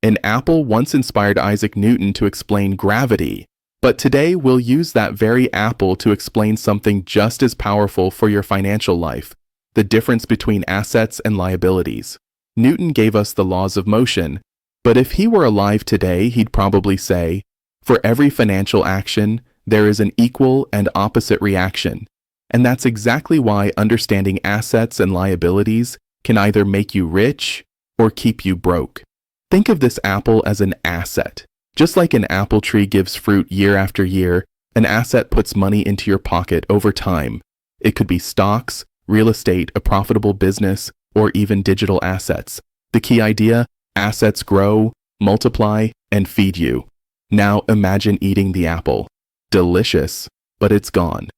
An apple once inspired Isaac Newton to explain gravity, but today we'll use that very apple to explain something just as powerful for your financial life: the difference between assets and liabilities. Newton gave us the laws of motion, but if he were alive today, he'd probably say, for every financial action, there is an equal and opposite reaction. And that's exactly why understanding assets and liabilities can either make you rich or keep you broke. Think of this apple as an asset. Just like an apple tree gives fruit year after year, an asset puts money into your pocket over time. It could be stocks, real estate, a profitable business, or even digital assets. The key idea: assets grow, multiply, and feed you. Now imagine eating the apple. Delicious, but it's gone.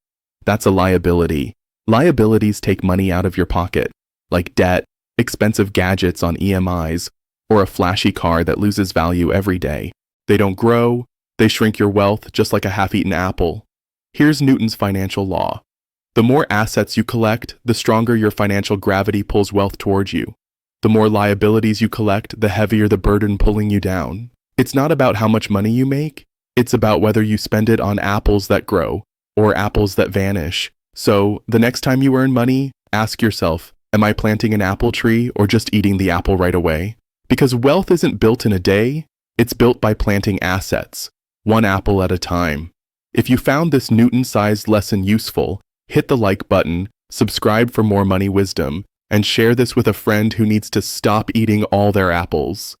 That's a liability. Liabilities take money out of your pocket, like debt, expensive gadgets on EMIs, or a flashy car that loses value every day. They don't grow, they shrink your wealth just like a half-eaten apple. Here's Newton's financial law. The more assets you collect, the stronger your financial gravity pulls wealth towards you. The more liabilities you collect, the heavier the burden pulling you down. It's not about how much money you make, it's about whether you spend it on apples that grow or apples that vanish. So, the next time you earn money, ask yourself, am I planting an apple tree or just eating the apple right away? Because wealth isn't built in a day, it's built by planting assets, one apple at a time. If you found this Newton-sized lesson useful, hit the like button, subscribe for more money wisdom, and share this with a friend who needs to stop eating all their apples.